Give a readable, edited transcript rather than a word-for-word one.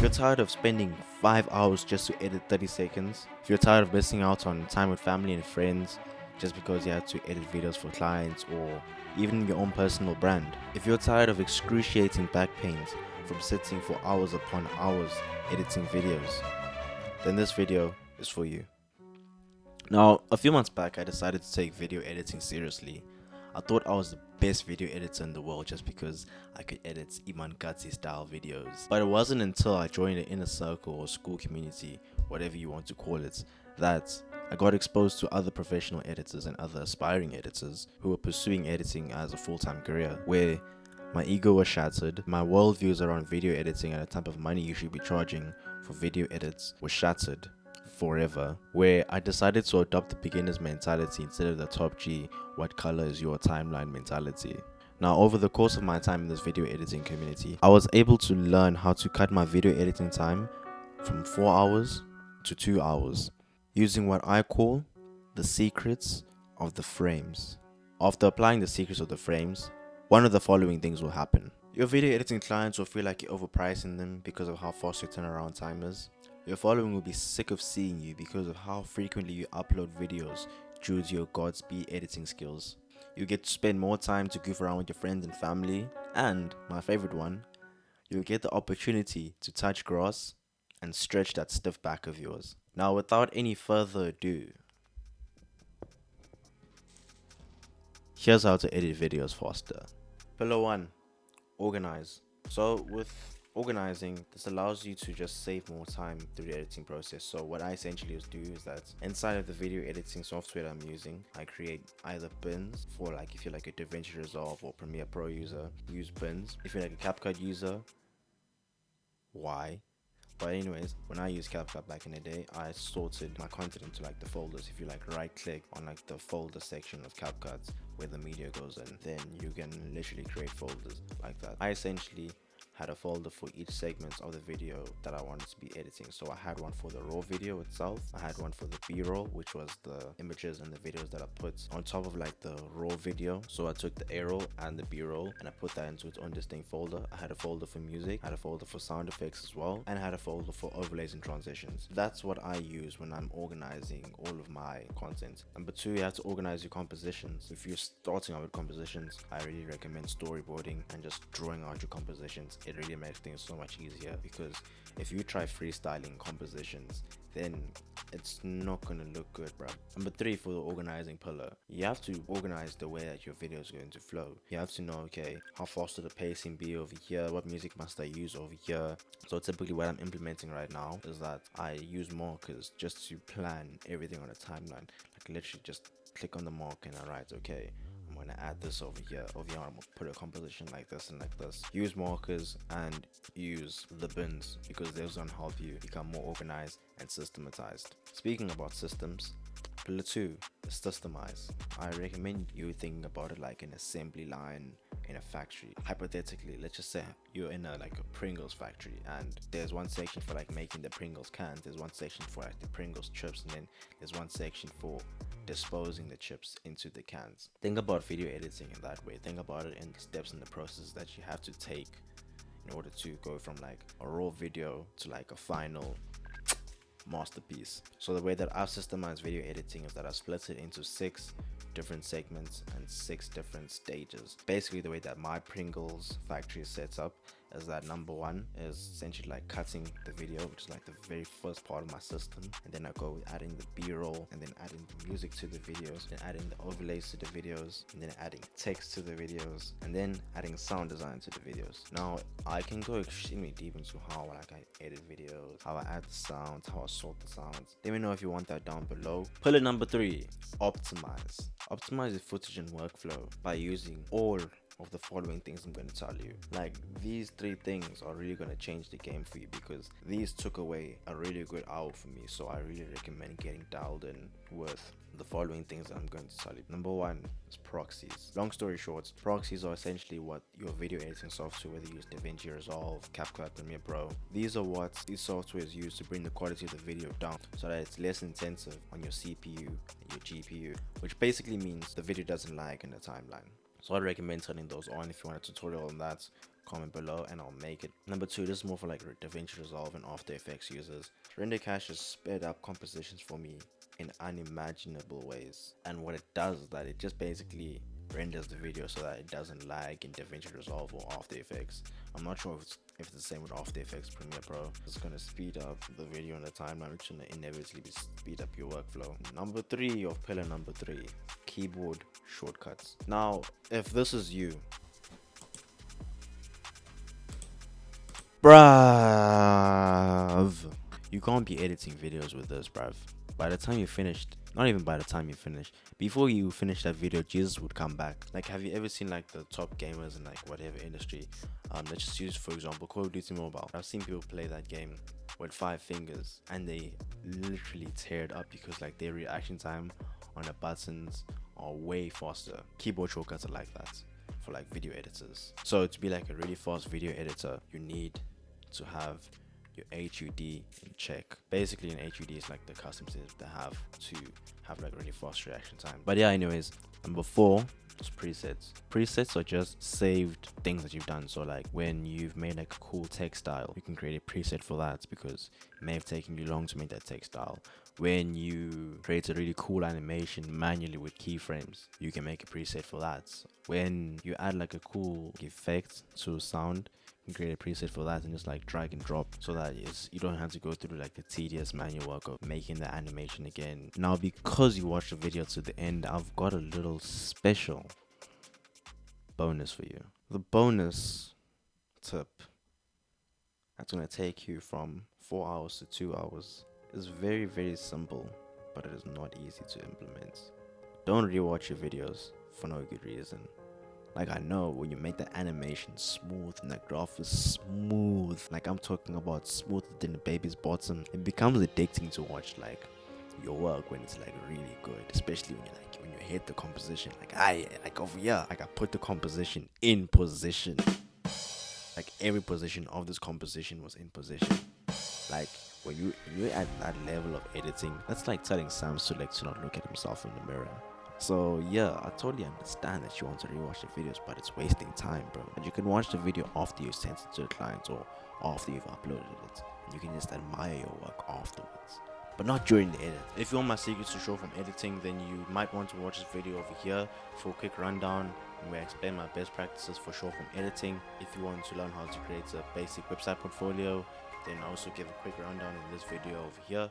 If you're tired of spending 5 hours just to edit 30 seconds, if you're tired of missing out on time with family and friends just because you have to edit videos for clients or even your own personal brand, if you're tired of excruciating back pains from sitting for hours upon hours editing videos, then this video is for you. Now, a few months back, I decided to take video editing seriously. I thought I was the best video editor in the world just because I could edit Iman Katsi style videos. But it wasn't until I joined the inner circle or school community, whatever you want to call it, that I got exposed to other professional editors and other aspiring editors who were pursuing editing as a full-time career, where my ego was shattered, my worldviews around video editing and the type of money you should be charging for video edits was shattered forever, where I decided to adopt the beginner's mentality instead of the top G, what color is your timeline mentality. Now, over the course of my time in this video editing community, I was able to learn how to cut my video editing time from 4 hours to 2 hours using what I call the secrets of the frames. After applying the secrets of the frames, one of the following things will happen. Your video editing clients will feel like you're overpricing them because of how fast your turnaround time is. Your following will be sick of seeing you because of how frequently you upload videos due to your Godspeed editing skills. You get to spend more time to goof around with your friends and family, and my favorite one, you'll get the opportunity to touch grass and stretch that stiff back of yours. Now, without any further ado, here's how to edit videos faster. Pillar 1. Organize. So with organizing, this allows you to just save more time through the editing process. So what I essentially do is that inside of the video editing software I'm using, I create either bins for, like, if you're like a DaVinci Resolve or Premiere Pro user, use bins. If you're like a CapCut user, why? But anyways, when I use CapCut back in the day, I sorted my content into like the folders. If you like right click on like the folder section of CapCut where the media goes in, then you can literally create folders like that. I essentially had a folder for each segment of the video that I wanted to be editing. So I had one for the raw video itself, I had one for the b-roll, which was the images and the videos that I put on top of like the raw video. So I took the a-roll and the b-roll and I put that into its own distinct folder. I had a folder for music, I had a folder for sound effects as well, and I had a folder for overlays and transitions. That's what I use when I'm organizing all of my content. Number 2, you have to organize your compositions. If you're starting out with compositions, I really recommend storyboarding and just drawing out your compositions. It really makes things so much easier, because if you try freestyling compositions, then it's not gonna look good, bro. Number 3, for the organizing pillar, you have to organize the way that your video is going to flow. You have to know, okay, how fast will the pacing be over here, what music must I use over here. So typically what I'm implementing right now is that I use markers just to plan everything on a timeline. Like literally just click on the mark and I write, okay, I'm gonna add this over here, I'm gonna put a composition like this and like this. Use markers and use the bins, because those gonna help you become more organized and systematized. Speaking about systems, pillar 2 is systemize. I recommend you thinking about it like an assembly line in a factory. Hypothetically, let's just say you're in a Pringles factory, and there's one section for like making the Pringles cans, there's one section for like the Pringles chips, and then there's one section for disposing the chips into the cans. Think about video editing in that way. Think about it in the steps in the process that you have to take in order to go from like a raw video to like a final masterpiece. So the way that I've systemized video editing is that I've split it into 6 different segments and 6 different stages. Basically, the way that my Pringles factory is set up is that number 1 is essentially like cutting the video, which is like the very first part of my system, and then I go with adding the b-roll, and then adding the music to the videos, then adding the overlays to the videos, and then adding text to the videos, and then adding sound design to the videos. Now I can go extremely deep into how like I edit videos, how I add the sounds, how I sort the sounds. Let me know if you want that down below. Pillar number 3, optimize. Optimize your footage and workflow by using all of the following things I'm going to tell you. Like, these 3 things are really going to change the game for you, because these took away a really good hour for me. So I really recommend getting dialed in with the following things that I'm going to tell you. Number 1 is proxies. Long story short, proxies are essentially what your video editing software, whether you use DaVinci Resolve, CapCut, Premiere Pro, these are what these softwares use to bring the quality of the video down so that it's less intensive on your CPU and your GPU, which basically means the video doesn't lag in the timeline. So I'd recommend turning those on if you want a tutorial on that, comment below and I'll make it. Number 2, this is more for like DaVinci Resolve and After Effects users. Render cache has sped up compositions for me in unimaginable ways, and what it does is that it just basically renders the video so that it doesn't lag in DaVinci Resolve or After Effects. I'm not sure if it's the same with After Effects Premiere Pro. It's gonna speed up the video and the timeline, which gonna inevitably speed up your workflow. Number 3 of pillar number 3, keyboard shortcuts. Now, if this is you, bruv, you can't be editing videos with this, bruv. By the time you finished, not even by the time you finish, before you finish that video, Jesus would come back. Like, have you ever seen like the top gamers in like whatever industry? Let's just use, for example, Call of Duty Mobile. I've seen people play that game with 5 fingers and they literally tear it up because like their reaction time on the buttons are way faster. Keyboard shortcuts are like that for like video editors. So to be like a really fast video editor, you need to have your HUD in check. Basically, an HUD is like the custom settings they have to have like really fast reaction time. But yeah, anyways, number 4 is presets. Presets are just saved things that you've done. So like when you've made like a cool text style, you can create a preset for that because it may have taken you long to make that text style. When you create a really cool animation manually with keyframes, you can make a preset for that. When you add like a cool effect to sound, you can create a preset for that and just like drag and drop so that you don't have to go through like the tedious manual work of making the animation again. Now, because you watched the video to the end, I've got a little special bonus for you. The bonus tip that's going to take you from 4 hours to 2 hours is very, very simple, but it is not easy to implement. Don't rewatch your videos for no good reason. Like, I know when you make the animation smooth and the graph is smooth, like I'm talking about smoother than the baby's bottom, it becomes addicting to watch like your work when it's like really good, especially when you hit the composition. Like over here, like I put the composition in position. Like every position of this composition was in position. Like when you're at that level of editing, that's like telling Sam Sulek to not look at himself in the mirror. So yeah, I totally understand that you want to rewatch the videos, but it's wasting time, bro. And you can watch the video after you sent it to the client or after you've uploaded it. And you can just admire your work afterwards, but not during the edit. If you want my secrets to show from editing, then you might want to watch this video over here for a quick rundown where I explain my best practices for show from editing. If you want to learn how to create a basic website portfolio, then I also give a quick rundown in this video over here.